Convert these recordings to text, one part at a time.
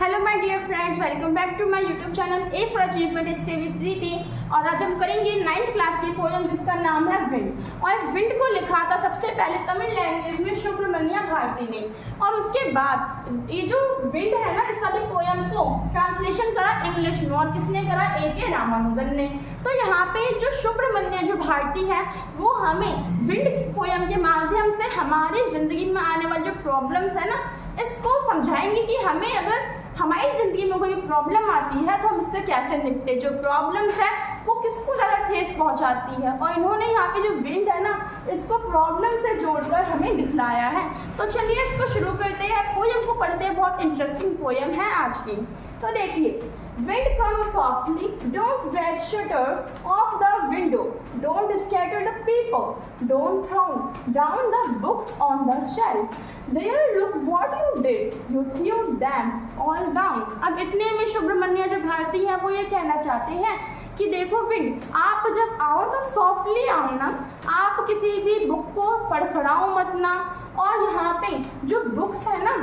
Hello my dear friends, welcome back to my YouTube channel A for achievement stay with Preeti. और आज हम करेंगे 9th class की poem जिसका नाम है विंड। और इस विंड को लिखा था सबसे पहले तमिल लैंग्वेज में सुब्रमण्य भारती ने, और उसके बाद ये जो विंड है ना, इस वाली पोएम को ट्रांसलेशन करा इंग्लिश में, और किसने करा? ए रामानुजन ने। तो यहाँ पे जो सुब्रमण्य जो भारती है वो हमें विंड की पोएम के माध्यम से हमारी जिंदगी में आने वाले जो प्रॉब्लम्स है ना, इसको समझाएंगे कि हमें अगर हमारी ज़िंदगी में कोई प्रॉब्लम आती है तो हम इससे कैसे निपटे। जो प्रॉब्लम्स है वो किसको ज़्यादा ठेस पहुंचाती है, और इन्होंने यहाँ पे जो विंड है ना, इसको प्रॉब्लम से जोड़कर हमें दिखलाया है। तो चलिए इसको शुरू करते हैं, पोएम को पढ़ते हैं। बहुत इंटरेस्टिंग पोएम है आज की। तो देखिए, Wind comes softly, don't break shutters of the window, don't scatter the paper, don't throw down the books on the shelf. There, look what you did, you threw them all down. अब इतने में सुब्रमण्य जो भारती है वो ये कहना चाहते हैं कि देखो विंड, आप जब आओ तो सॉफ्टली आओ ना, आप किसी भी बुक को फड़फड़ाओ मत ना। और यहाँ पे जो बुक्स है ना,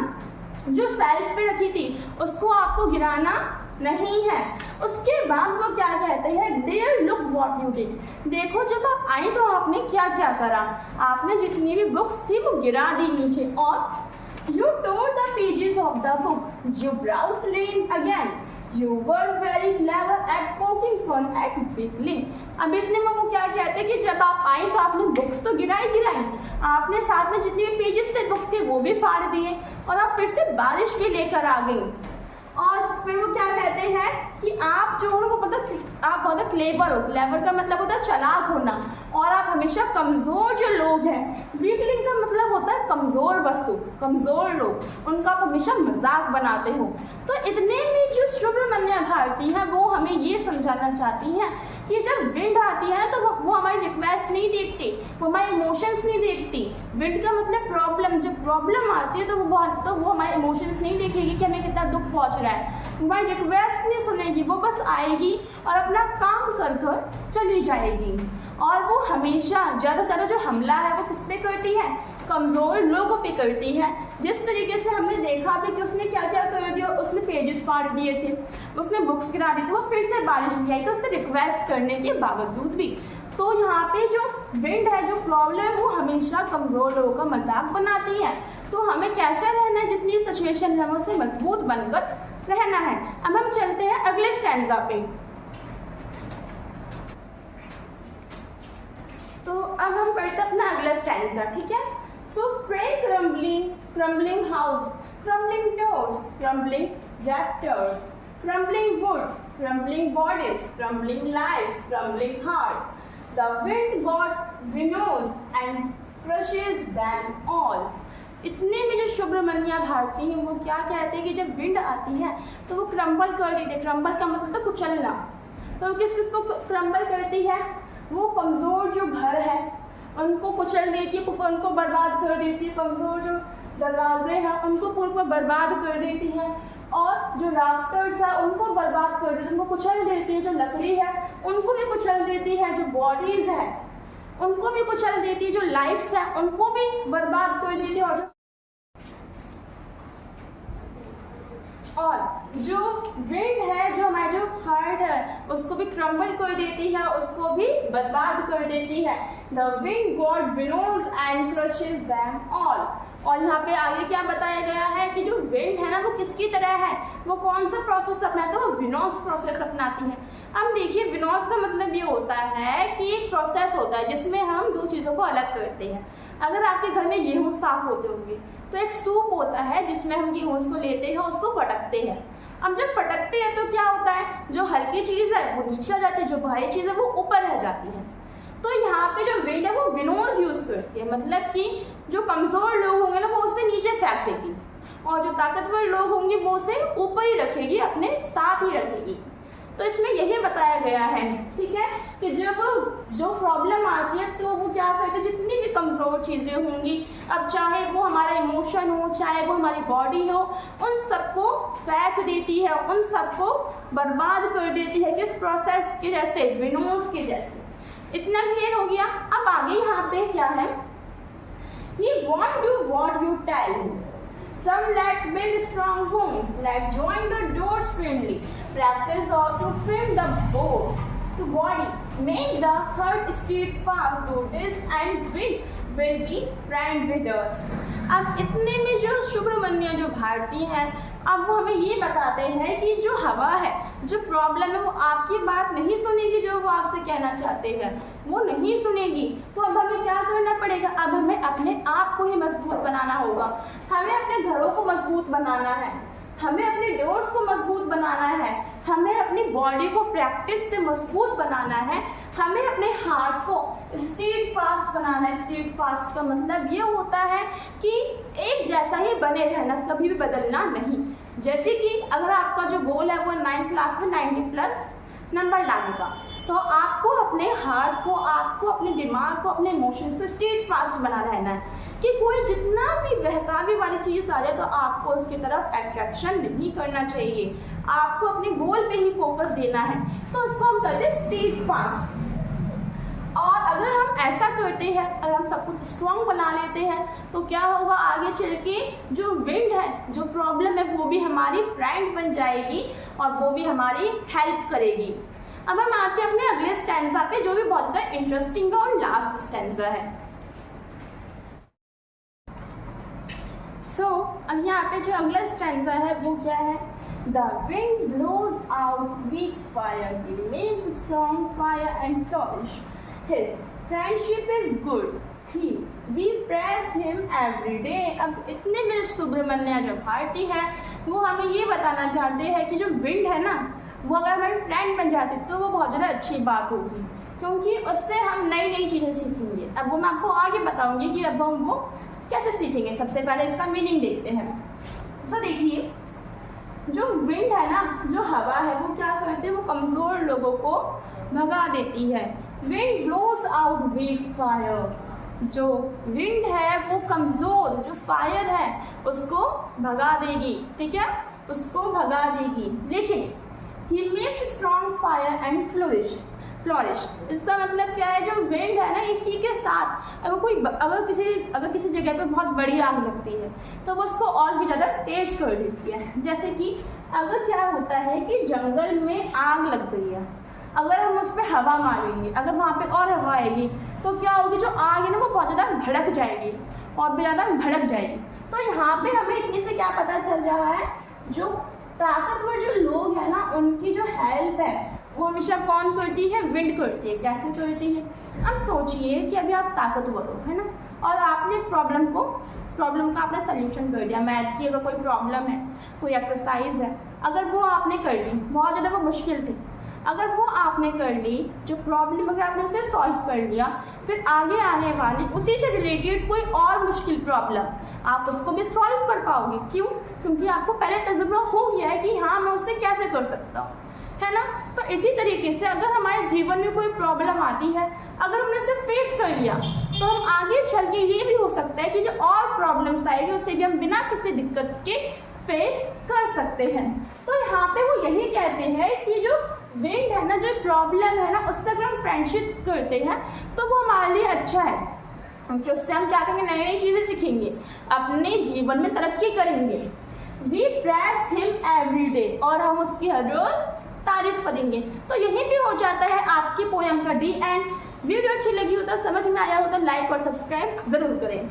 जो सेल्फ पे रखी थी, उसको आपको गिराना नहीं है। उसके बाद वो क्या कहते हैं? Dear, look what you did. देखो जब आप आई तो आपने क्या क्या करा, आपने जितनी भी बुक्स थी वो गिरा दी नीचे। और You tore the pages of the book, you brought rain again. You were very clever at poking fun at whistling. अब इतने में वो क्या कहते हैं कि जब आप आई तो आपने बुक्स तो गिराई, आपने साथ में जितने भी पेजेस थे बुक्स के वो भी फाड़ दिए, और आप फिर से बारिश भी लेकर आ गई। और फिर वो क्या कहते हैं कि आप जो हो वो मतलब आप बहुत क्लेवर हो। क्लेवर का मतलब होता है चालाक होना, और आप हमेशा कमज़ोर जो लोग हैं, वीकलिंग का मतलब होता है कमज़ोर वस्तु, कमज़ोर लोग, उनका आप हमेशा मजाक बनाते हो। तो इतने में जो सुब्रमण्य भारती हैं वो हमें ये समझाना चाहती हैं कि जब विंड आती है तो वो हमारी रिक्वेस्ट नहीं देखती, वो हमारे इमोशंस नहीं देखती। विंड का मतलब प्रॉब्लम, जब प्रॉब्लम आती है तो वो हमारे इमोशंस नहीं देखेगी कि हमें कितना दुख पहुंच रहा है, हमारी रिक्वेस्ट नहीं सुनेगी, वो बस आएगी और अपना काम कर कर चली जाएगी। और वो हमेशा ज़्यादा से ज़्यादा जो हमला है वो किस पे करती है? कमज़ोर लोगों पे करती है। जिस तरीके से हमने देखा भी कि उसने क्या क्या कर दिया, उसने पेजेस फाड़ दिए थे, उसने बुक्स गिरा दी थी, वो फिर से बारिश नहीं आई तो उससे रिक्वेस्ट करने के बावजूद भी। तो यहाँ पे जो विंड है, जो प्रॉब्लम है, वो हमेशा कमज़ोर लोगों का मजाक बनाती है। तो हमें कैसा रहना है, जितनी सिचुएशन है हमें उसमें मजबूत बनकर रहना है। अब हम चलते हैं अगले स्टैंजा पे। तो अब हम पढ़ते हैं अपना अगला स्टैंजा, ठीक है। So pray crumbling house, crumbling doors, crumbling rafters, crumbling wood, crumbling bodies, crumbling lives, crumbling heart. The wind god winnows and crushes them all. इतने में जो सुब्रमण्य भारती हैं वो क्या कहते हैं कि जब विंड आती है तो वो क्रम्बल कर देती है। क्रम्बल का मतलब तो कुचलना। तो किस को क्रम्बल करती है? वो कमज़ोर जो घर है उनको कुचल देती है, उनको बर्बाद कर देती है। कमज़ोर जो दरवाजे हैं उनको पूरा बर्बाद कर देती है, और जो राफ्टर्स है उनको बर्बाद कर देती है, उनको कुचल देती है। जो लकड़ी है उनको भी कुचल देती है, जो बॉडीज़ है उनको भी कुचल देती है, जो लाइफ्स है उनको भी बर्बाद कर देती है, और जो विंड है, जो हमारा जो हार्ट है उसको भी क्रम्बल कर देती है, उसको भी बर्बाद कर देती है। The wind god winnows and crushes them all. और यहाँ पे आगे क्या बताया गया है कि जो विंड है ना वो किसकी तरह है, वो कौन सा प्रोसेस अपनाता है? वो विनोज प्रोसेस अपनाती है। अब देखिए, विनोज का मतलब ये होता है कि एक प्रोसेस होता है जिसमें हम दो चीज़ों को अलग करते हैं। अगर आपके घर में गेहूँ साफ होते होंगे तो एक सूप होता है जिसमें हम गेहूँ को लेते हैं, उसको फटकते हैं। अब जब फटकते हैं तो क्या होता है? जो हल्की चीज़ है वो नीचे आ जाती है, जो भारी चीज़ है वो ऊपर रह जाती है। तो यहाँ पे जो विंड है वो विनोज यूज़ करती है, मतलब कि जो कमज़ोर लोग होंगे ना वो उसे नीचे फेंक देगी, और जो ताकतवर लोग होंगे वो उसे ऊपर ही रखेगी, अपने साथ ही रखेगी। तो इसमें यही बताया गया है, ठीक है, कि जब जो प्रॉब्लम आती है तो वो क्या करते हैं, जितनी भी कमज़ोर चीज़ें होंगी, अब चाहे वो हमारा इमोशन हो, चाहे वो हमारी बॉडी हो, उन सबको फेंक देती है, उन सबको बर्बाद कर देती है, किस प्रोसेस के जैसे? विनोज के जैसे। इतना क्लियर हो गया। अब आगे यहाँ पे क्या है कि won't do what you tell, Some let's build strong homes. Let's join the doors firmly. Practice how to firm the board to body. Make the heart steadfast. Do this and wind will be friend with us. अब इतने में जो शुक्रमण्य जो भारती हैं, अब वो हमें ये बताते हैं कि जो हवा है, जो प्रॉब्लम है, वो आपकी बात नहीं सुनेगी, जो वो आपसे कहना चाहते हैं वो नहीं सुनेगी। तो अब हमें क्या करना पड़ेगा? अब हमें अपने आप को ही मजबूत बनाना होगा। हमें अपने घरों को मजबूत बनाना है, हमें अपने डोर्स को मजबूत बनाना है, हमें अपनी बॉडी को प्रैक्टिस से मजबूत बनाना है, हमें अपने हार्ट को स्टीडफास्ट बनाना है। स्टीडफास्ट का मतलब ये होता है कि एक जैसा ही बने रहना, कभी भी बदलना नहीं। जैसे कि अगर आपका जो गोल है वो 9th क्लास में 90+ नंबर लाने का, तो आपको अपने हार्ट को, आपको अपने दिमाग को, अपने इमोशंस को स्टीडफास्ट बना रहना है कि कोई जितना भी बहकावे वाली चीज़ आ जाए तो आपको उसकी तरफ अट्रैक्शन नहीं करना चाहिए, आपको अपने गोल पे ही फोकस देना है। तो उसको हम कहते हैं स्टीडफास्ट। और अगर हम ऐसा करते हैं, अगर हम सब कुछ स्ट्रॉन्ग बना लेते हैं, तो क्या होगा आगे चल के जो विंड है, जो प्रॉब्लम है, वो भी हमारी फ्रेंड बन जाएगी और वो भी हमारी हेल्प करेगी। अब हम आते हैं अपने अगले स्टैंजा पे, जो भी बहुत ज़्यादा इंटरेस्टिंग है और लास्ट स्टैंजा है। अब यहाँ पे जो अगला स्टैंजा है वो क्या है? The wind blows out weak fire, he makes strong fire and flourish. His friendship is good, we praise him every day. अब इतने में सुब्रमण्य जो भारती है वो हमें ये बताना चाहते हैं कि जो विंड है ना, वो अगर हमारी फ्रेंड बन जाती तो वो बहुत ज़्यादा अच्छी बात होगी, क्योंकि उससे हम नई नई चीज़ें सीखेंगे। अब वो मैं आपको आगे बताऊंगी कि अब हम वो कैसे सीखेंगे। सबसे पहले इसका मीनिंग देखते हैं। तो देखिए, जो विंड है ना, जो हवा है, वो क्या करते हैं? वो कमज़ोर लोगों को भगा देती है। Wind blows out weak fire. जो विंड है वो कमज़ोर, जो फायर है उसको भगा देगी, ठीक है, उसको भगा देगी। लेकिन he makes strong fire and flourish। इसका मतलब क्या है? जो विंड है ना, इसी के साथ अगर किसी जगह पे बहुत बड़ी आग लगती है तो वो उसको और भी ज़्यादा तेज कर देती है। जैसे कि अगर क्या होता है कि जंगल में आग लग गई है, अगर हम उस पर हवा मारेंगे, अगर वहाँ पे और हवा आएगी तो क्या होगी? जो आग है ना वो बहुत ज़्यादा भड़क जाएगी और भी ज़्यादा भड़क जाएगी। तो यहाँ पे हमें इतने से क्या पता चल रहा है? जो ताकतवर जो लोग हैं ना, उनकी जो हेल्प है वो हमेशा कौन करती है? विंड करती है। कैसे करती है? अब सोचिए कि अभी आप ताकतवर हो, है ना, और आपने प्रॉब्लम का आपने सोल्यूशन कर दिया। मैथ की अगर कोई प्रॉब्लम है, कोई एक्सरसाइज है, अगर वो आपने कर ली, बहुत ज़्यादा वो मुश्किल थी, अगर वो आपने कर ली, जो प्रॉब्लम अगर आपने उसे सॉल्व कर लिया, फिर आगे आने वाली उसी से रिलेटेड कोई और मुश्किल प्रॉब्लम आप उसको भी सॉल्व कर पाओगे। क्यों? क्योंकि आपको पहले तजुर्बा हो गया है कि हाँ, मैं उससे कैसे कर सकता हूँ, है ना। तो इसी तरीके से अगर हमारे जीवन में कोई प्रॉब्लम आती है, अगर हमने उसे फेस कर लिया, तो हम आगे चल के ये भी हो सकता है कि जो और प्रॉब्लम्स आएगी उससे भी हम बिना किसी दिक्कत के फेस कर सकते हैं। तो यहाँ पे वो यही कहते हैं कि जो विंड है ना, जो प्रॉब्लम है ना, उससे अगर हम फ्रेंडशिप करते हैं तो वो हमारे लिए अच्छा है, क्योंकि उससे हम क्या करेंगे? नई नई चीज़ें सीखेंगे, अपने जीवन में तरक्की करेंगे। We press him every day, और हम उसकी हर रोज़ तारीफ करेंगे। तो यही भी हो जाता है आपकी पोयम का डी एंड। वीडियो अच्छी लगी हो तो, समझ में आया हो तो लाइक और सब्सक्राइब ज़रूर करें।